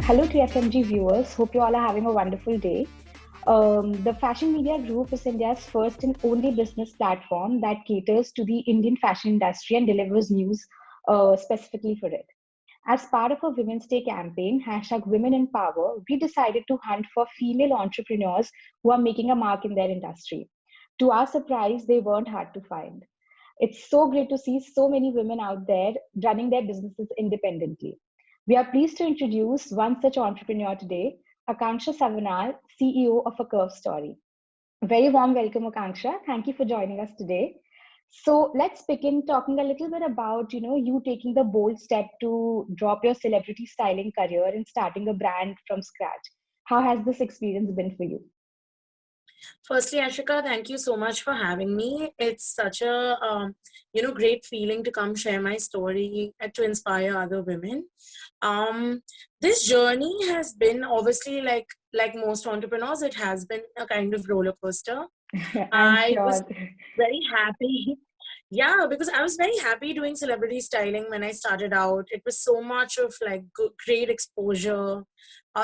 Hello TFMG viewers, hope you all are having a wonderful day. The Fashion Media Group is India's first and only business platform that caters to the Indian fashion industry and delivers news specifically for it. As part of a Women's Day campaign, hashtag Women in Power, we decided to hunt for female entrepreneurs who are making a mark in their industry. To our surprise, they weren't hard to find. It's so great to see so many women out there running their businesses independently. We are pleased to introduce one such entrepreneur today, Akanksha Savanal, CEO of A Curve Story. Very warm welcome, Akanksha. Thank you for joining us today. So let's begin talking a little bit about, you taking the bold step to drop your celebrity styling career and starting a brand from scratch. How has this experience been for you? Firstly, Ashika, thank you so much for having me. It's such a great feeling to come share my story and to inspire other women. This journey has been obviously like most entrepreneurs. It has been a kind of roller coaster. I'm I was sure. very happy. Yeah, because I was very happy doing celebrity styling when I started out. It was so much of like great exposure,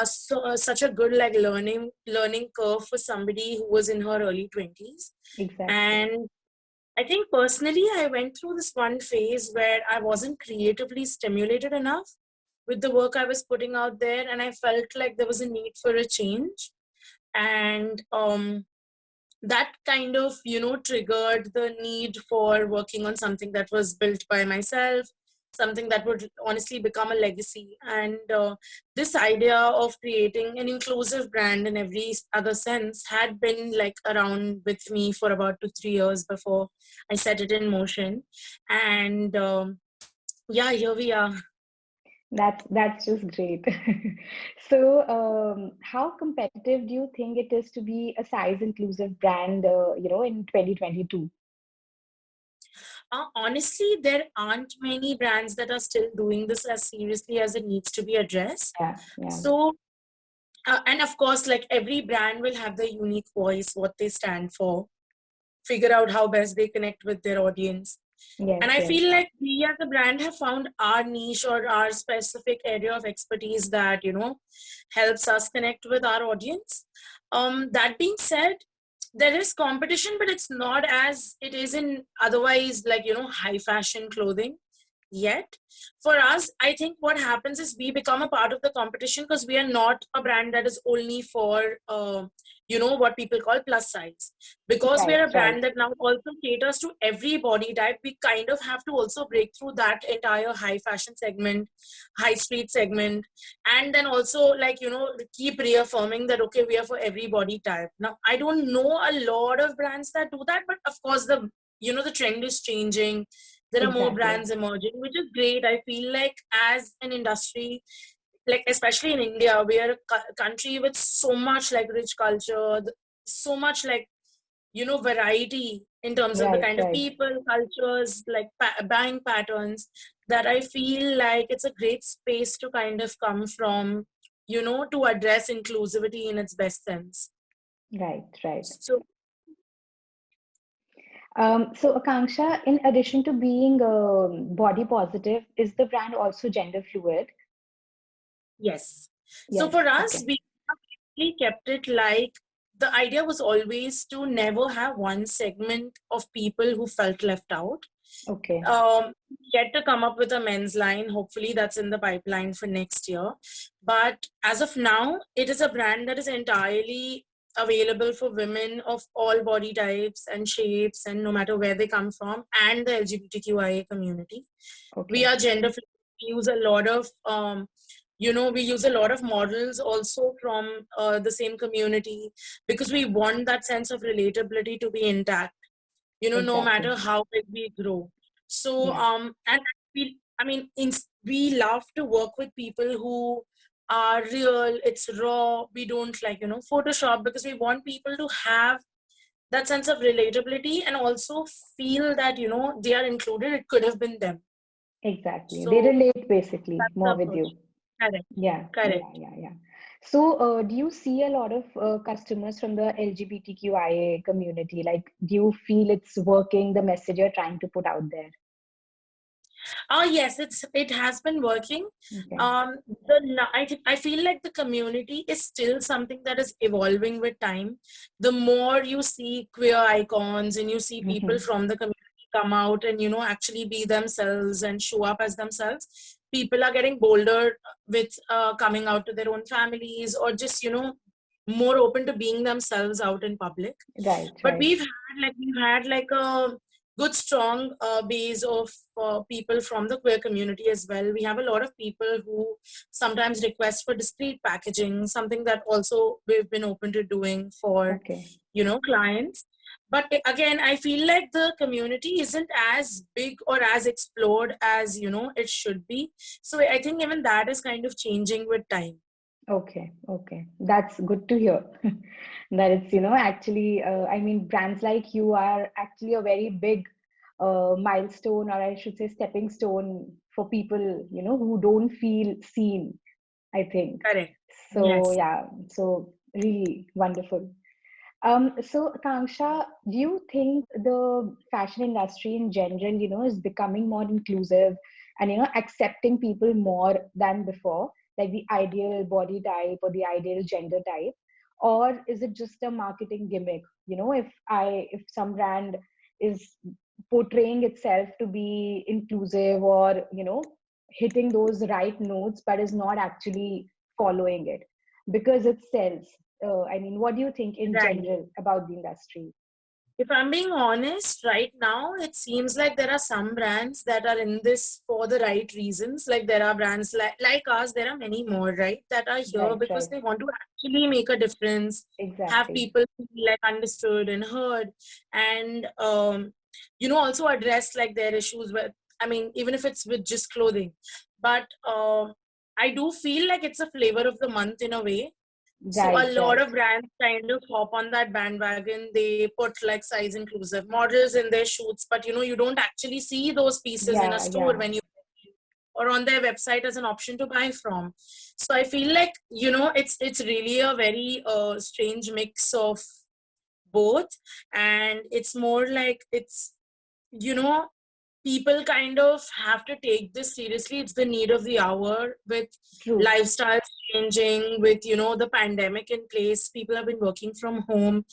such a good like learning curve for somebody who was in her early 20s. Exactly. And I think personally, I went through this one phase where I wasn't creatively stimulated enough with the work I was putting out there, and I felt like there was a need for a change. And that kind of triggered the need for working on something that was built by myself, something that would honestly become a legacy. And this idea of creating an inclusive brand in every other sense had been like around with me for about 2-3 years before I set it in motion. And yeah, here we are. That's just great. So, how competitive do you think it is to be a size inclusive brand, in 2022? Honestly, there aren't many brands that are still doing this as seriously as it needs to be addressed. Yeah, yeah. So and of course, like every brand will have their unique voice, what they stand for, figure out how best they connect with their audience. Yes, And I yes. feel like we as a brand have found our niche or our specific area of expertise that, helps us connect with our audience. That being said, there is competition, but it's not as it is in otherwise like, high fashion clothing yet. For us, I think what happens is we become a part of the competition because we are not a brand that is only for what people call plus size. Because Right, we're a right. brand that now also caters to every body type, we kind of have to also break through that entire high fashion segment, high street segment, and then also like keep reaffirming that okay, we are for every body type. Now I don't know a lot of brands that do that, but of course the trend is changing. There are more Exactly. brands emerging, which is great. I feel like as an industry, like especially in India, we are a country with so much like rich culture, so much like variety in terms of the Right, kind of right. people, cultures, like buying patterns, that I feel like it's a great space to kind of come from, to address inclusivity in its best sense. Right, right. So So Akanksha, in addition to being body positive, is the brand also gender fluid? yes. So Yes. for us, Okay. we actually kept it like the idea was always to never have one segment of people who felt left out. Okay. Yet to come up with a men's line. Hopefully, that's in the pipeline for next year. But as of now, it is a brand that is entirely available for women of all body types and shapes, and no matter where they come from, and the LGBTQIA community. We Okay. are gender fluid. We use a lot of we use a lot of models also from the same community, because we want that sense of relatability to be intact, no Exactly. matter how big we grow. So Yeah. and we love to work with people who are real. It's raw. We don't like Photoshop, because we want people to have that sense of relatability and also feel that they are included. It could have been them. Exactly. They So relate basically that's the more with approach. you. Correct. Yeah, yeah, Correct. yeah, yeah. So, do you see a lot of customers from the LGBTQIA community? Like, do you feel it's working, the message you're trying to put out there? Yes, it has been working. Okay. I feel like the community is still something that is evolving with time. The more you see queer icons and you see people Hmm. from the community come out and actually be themselves and show up as themselves, people are getting bolder with coming out to their own families, or just more open to being themselves out in public. Right, But right. we've had like a good strong base of people from the queer community as well. We have a lot of people who sometimes request for discreet packaging, something that also we've been open to doing for Okay. clients. But again, I feel like the community isn't as big or as explored as it should be. So I think even that is kind of changing with time. Okay, okay. That's good to hear. That it's, actually, I mean, brands like you are actually a very big milestone, or I should say, stepping stone for people, who don't feel seen, I think. Correct. So, Yes. yeah, so really wonderful. So, Akanksha, do you think the fashion industry in general, is becoming more inclusive and, accepting people more than before, like the ideal body type or the ideal gender type? Or is it just a marketing gimmick? If some brand is portraying itself to be inclusive, or, hitting those right notes, but is not actually following it because it sells. I mean, what do you think in Right. general about the industry? If I'm being honest, right now, it seems like there are some brands that are in this for the right reasons. Like there are brands like us, there are many more, right, that are here Right, because right. they want to actually make a difference, have Exactly. people feel like understood and heard, and also address like their issues with, I mean, even if it's with just clothing. But I do feel like it's a flavor of the month in a way, so a Right, lot right. of brands kind of hop on that bandwagon. They put like size inclusive models in their shoots, but you don't actually see those pieces in a Yeah, store yeah. when you, or on their website as an option to buy from. So I feel like it's really a very strange mix of both, and it's more like it's you know people kind of have to take this seriously. It's the need of the hour with True. lifestyles changing, with the pandemic in place. People have been working from home.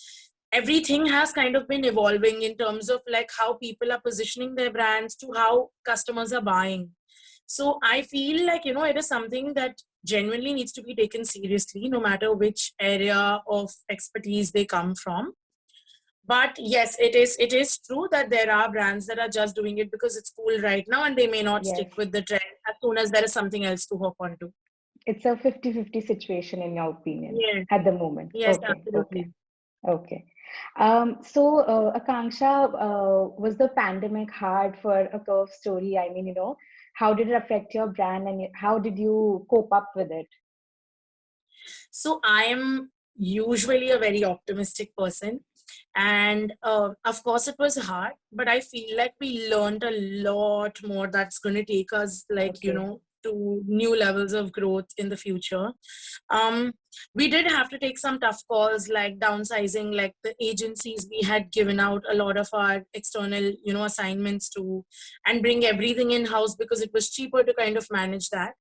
Everything has kind of been evolving in terms of like how people are positioning their brands to how customers are buying. So I feel like it is something that genuinely needs to be taken seriously, no matter which area of expertise they come from. But yes, it is true that there are brands that are just doing it because it's cool right now, and they may not Yes. stick with the trend as soon as there is something else to hop onto. It's a 50-50 situation in your opinion Yes, at the moment. yes, Okay, okay, absolutely. okay. So, Akanksha, was the pandemic hard for a curve story? I mean, how did it affect your brand, and how did you cope up with it? So I am usually a very optimistic person, and of course it was hard, but I feel like we learned a lot more that's going to take us, like Okay, to new levels of growth in the future. um we did have to take some tough calls, like downsizing like the agencies we had given out a lot of our external assignments to, and bring everything in house because it was cheaper to kind of manage that.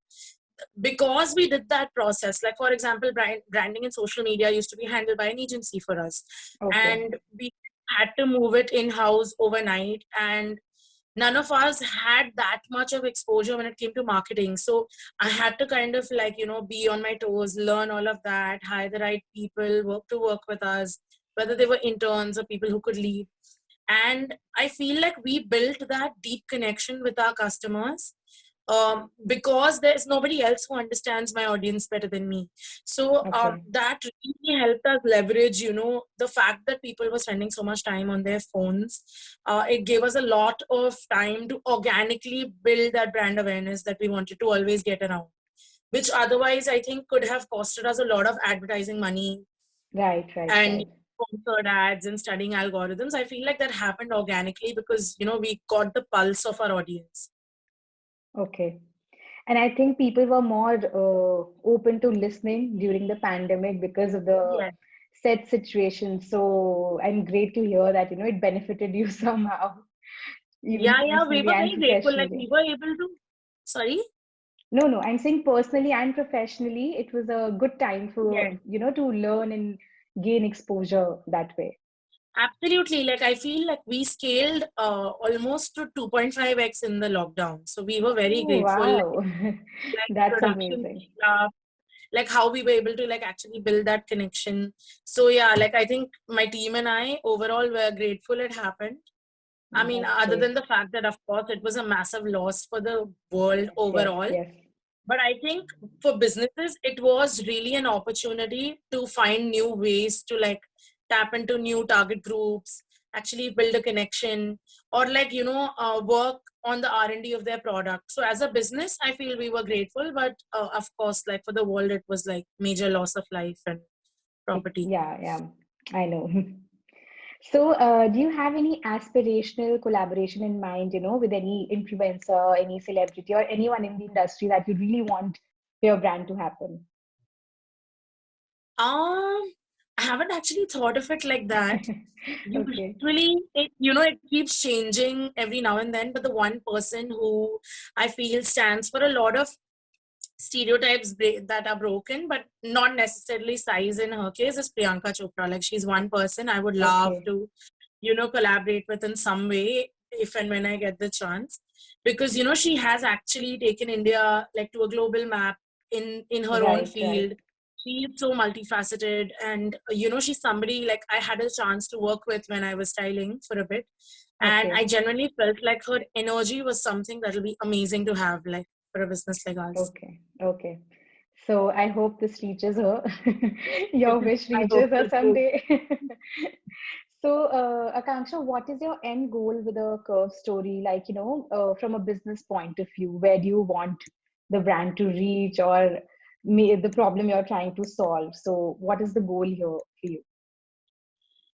Because we did that process, like for example, branding and social media used to be handled by an agency for us, okay, and we had to move it in house overnight, and none of us had that much of exposure when it came to marketing. So I had to kind of like be on my toes, learn all of that, hire the right people, work with us, whether they were interns or people who could lead. And I feel like we built that deep connection with our customers, because there's nobody else who understands my audience better than me. So okay. that really helped us leverage, the fact that people were spending so much time on their phones. It gave us a lot of time to organically build that brand awareness that we wanted to always get around, which otherwise I think could have costed us a lot of advertising money Right, right, and right. sponsored ads and studying algorithms. I feel like that happened organically because we got the pulse of our audience. Okay. And I think people were more open to listening during the pandemic because of the Yes. set situation. So I'm great to hear that, it benefited you somehow. even Yeah, we personally were and very grateful. Like we professionally? were able to. Sorry. No, I'm saying personally and professionally, it was a good time Yes. for, to learn and gain exposure that way. Absolutely. Like I feel like we scaled almost to 2.5x in the lockdown. So we were very Oh, grateful. wow. Like That's production amazing. stuff, like how we were able to like actually build that connection. So yeah, like I think my team and I overall were grateful it happened. I mean, That's other than great. the fact that of course it was a massive loss for the world Yes, yes, overall. yes. But I think for businesses, it was really an opportunity to find new ways to like tap into new target groups, actually build a connection, or like work on the R&D of their product. So as a business, I feel we were grateful, but of course, like for the world, it was like major loss of life and property. Yeah, yeah, I know. So, do you have any aspirational collaboration in mind, with any influencer, any celebrity, or anyone in the industry that you really want your brand to happen? Um, I haven't actually thought of it like that. Okay, Usually, it keeps changing every now and then, but the one person who I feel stands for a lot of stereotypes that are broken, but not necessarily size in her case, is Priyanka Chopra. Like she's one person I would love okay, to, collaborate with in some way if and when I get the chance. Because, she has actually taken India like to a global map in her own right, right, field. She is so multifaceted, and she's somebody like I had a chance to work with when I was styling for a bit, and I okay, genuinely felt like her energy was something that'll be amazing to have like for a business like ours. okay, okay. So I hope this reaches her. Your wish I hope reaches her so too. someday. So, Akanksha, what is your end goal with a curve story? Like, from a business point of view, where do you want the brand to reach, or the problem you're trying to solve? So, what is the goal here for you?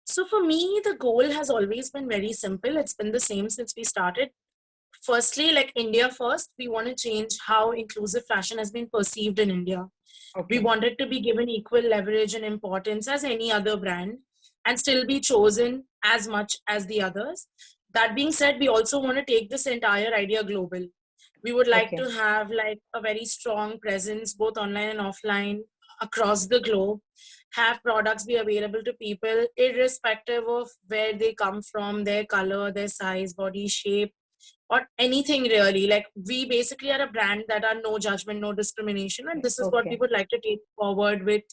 So for me, the goal has always been very simple. It's been the same since we started. Firstly, like India first, we want to change how inclusive fashion has been perceived in India. We Okay, want it to be given equal leverage and importance as any other brand and still be chosen as much as the others. That being said, we also want to take this entire idea global. We would like okay, to have like a very strong presence both online and offline across the globe, have products be available to people irrespective of where they come from, their color, their size, body shape, or anything really. Like we basically are a brand that are no judgment, no discrimination, and this is what we okay, would like to take forward with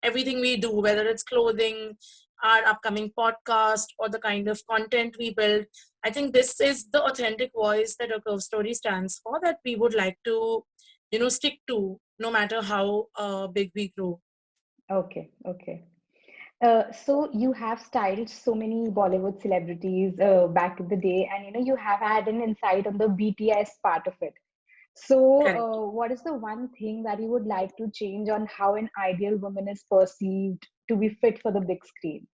everything we do, whether it's clothing, our upcoming podcast, or the kind of content we build. I think this is the authentic voice that a curve story stands for, that we would like to stick to no matter how big we grow. okay, okay. So you have styled so many Bollywood celebrities back in the day, and you have had an insight on the BTS part of it. So, Correct. what is the one thing that you would like to change on how an ideal woman is perceived to be fit for the big screen?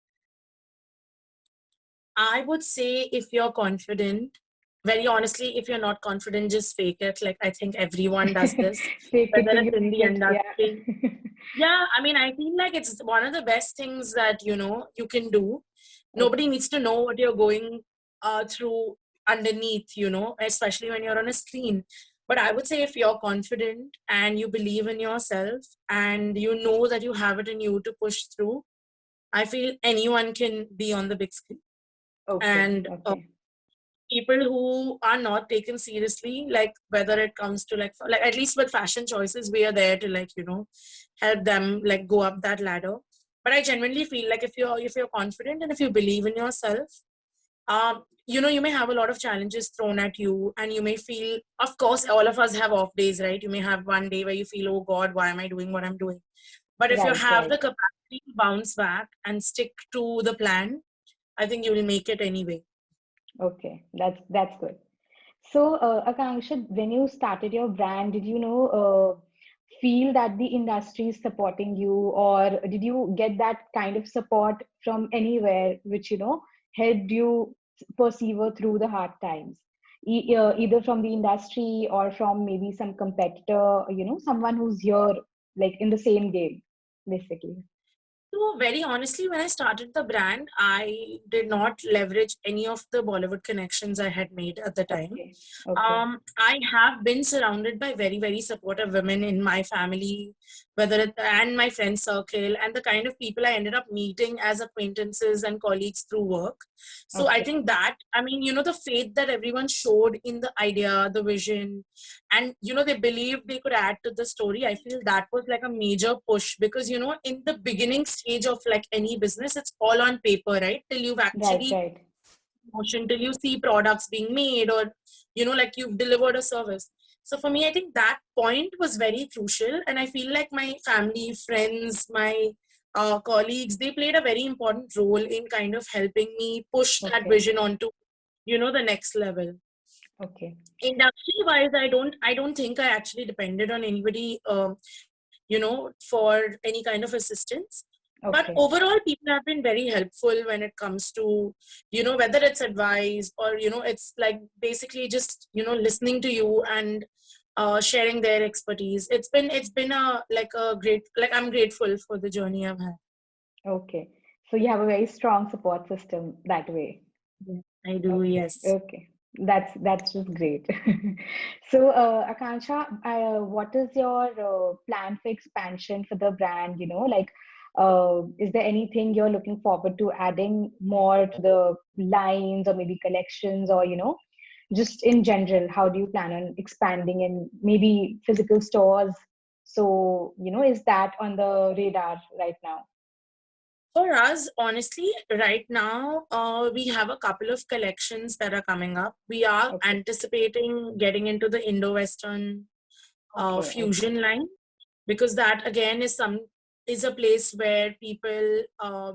I would say if you're confident, very honestly, if you're not confident, just fake it. Like I think everyone does this, Fake it whether till it's you in make the it. Yeah. industry. Yeah, I mean, I feel like it's one of the best things that you can do. Nobody Okay. needs to know what you're going through underneath, especially when you're on a screen. But I would say if you're confident and you believe in yourself and you know that you have it in you to push through, I feel anyone can be on the big screen. Okay. And Okay. people who are not taken seriously, like whether it comes to like at least with fashion choices, we are there to like help them like go up that ladder. But I genuinely feel like if you're confident and if you believe in yourself, you may have a lot of challenges thrown at you, and you may feel, of course all of us have off days, right? You may have one day where you feel, oh god, why am I doing what I'm doing? But if you Right. have the Right. capacity to bounce back and stick to the plan, I think you will make it anyway. Okay. That's good. So, Akanksha, when you started your brand, did you feel that the industry is supporting you, or did you get that kind of support from anywhere, which helped you persevere through the hard times, either from the industry or from maybe some competitor, someone who's here like in the same game, basically. So very honestly, when I started the brand, I did not leverage any of the Bollywood connections I had made at the time. Okay. Okay. I have been surrounded by very, very supportive women in my family, and my friend circle, and the kind of people I ended up meeting as acquaintances and colleagues through work. So I Okay. think that, I mean, the faith that everyone showed in the idea, the vision, and they believed they could add to the story. I feel that was like a major push, because in the beginning stage of like any business, it's all on paper, right, till you've Right. actually Right. motion, till you see products being made, or like you've delivered a service. So for me, I think that point was very crucial, and I feel like my family, friends, my colleagues, they played a very important role in kind of helping me push that Okay. vision onto the next level. Okay. Industry wise, I don't think I actually depended on anybody for any kind of assistance. But Okay. overall, people have been very helpful when it comes to whether it's advice, or it's like basically just listening to you and sharing their expertise. It's been a like a great, like, I'm grateful for the journey I've had. Okay. So you have a very strong support system that way. Yeah, I do, Okay, yes. okay. That's just great. So, Akanksha, what is your plan for expansion for the brand? Like, is there anything you're looking forward to adding more to the lines or maybe collections, or just in general, how do you plan on expanding in maybe physical stores? So, is that on the radar right now? For us, honestly, right now, we have a couple of collections that are coming up. We are Okay, anticipating getting into the Indo-Western okay, okay, fusion line, because that again is a place where people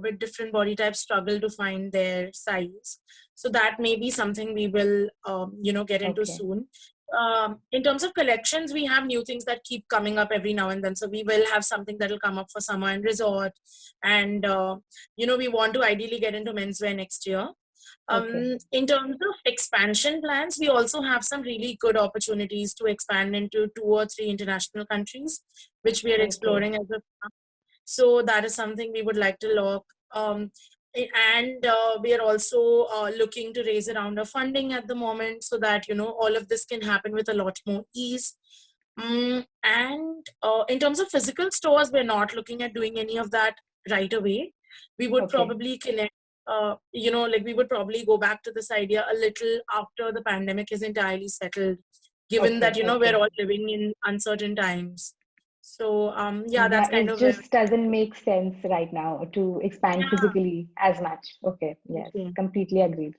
with different body types struggle to find their size. So that may be something we will get into okay, soon. In terms of collections, we have new things that keep coming up every now and then. So we will have something that will come up for summer and resort, and we want to ideally get into menswear next year. okay, In terms of expansion plans, we also have some really good opportunities to expand into 2 or 3 international countries, which we are okay, exploring as of now. So that is something we would like to look. And we are also looking to raise a round of funding at the moment, so that all of this can happen with a lot more ease. And in terms of physical stores, we're not looking at doing any of that right away. We would okay, probably connect, like we would probably go back to this idea a little after the pandemic is entirely settled, given that, okay, we're okay. all living in uncertain times. So, yeah, that's Yeah, kind it of where. just doesn't make sense right now to expand Yeah. physically as much. Okay, yes, Okay. completely agreed.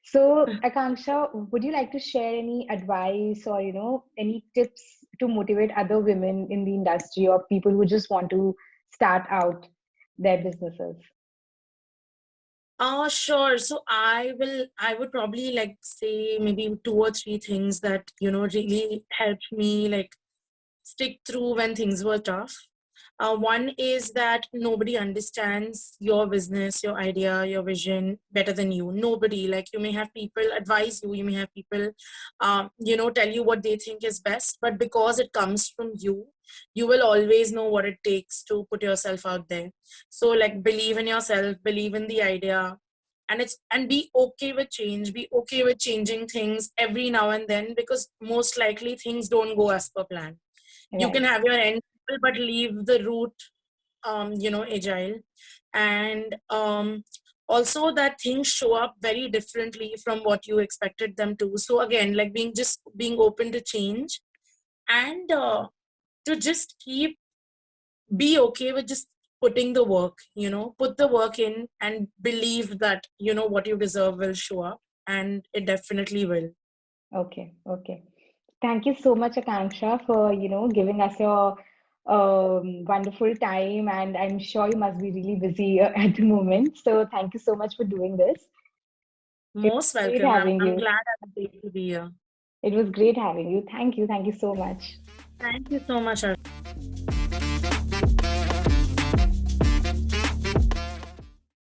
So, Akanksha, would you like to share any advice or, any tips to motivate other women in the industry or people who just want to start out their businesses? Sure. So I would probably like say maybe 2 or 3 things that, really helped me like stick through when things were tough. One is that nobody understands your business, your idea, your vision better than you. Nobody. Like, you may have people advise you, you may have people, tell you what they think is best, but because it comes from you, you will always know what it takes to put yourself out there. So, like, believe in yourself, believe in the idea, and be okay with change. Be okay with changing things every now and then, because most likely things don't go as per plan. You can Right. have your end goal, but leave the route agile. And also that things show up very differently from what you expected them to. So again, like, being open to change, and to just be okay with just putting the work, put the work in, and believe that what you deserve will show up, and it definitely will. Okay, okay. Thank you so much, Akanksha, for giving us your wonderful time, and I'm sure you must be really busy at the moment. So thank you so much for doing this. It Most was great welcome. I'm, having I'm you. glad I'm able to be here. It was great having you. Thank you so much. Thank you so much, Arshita.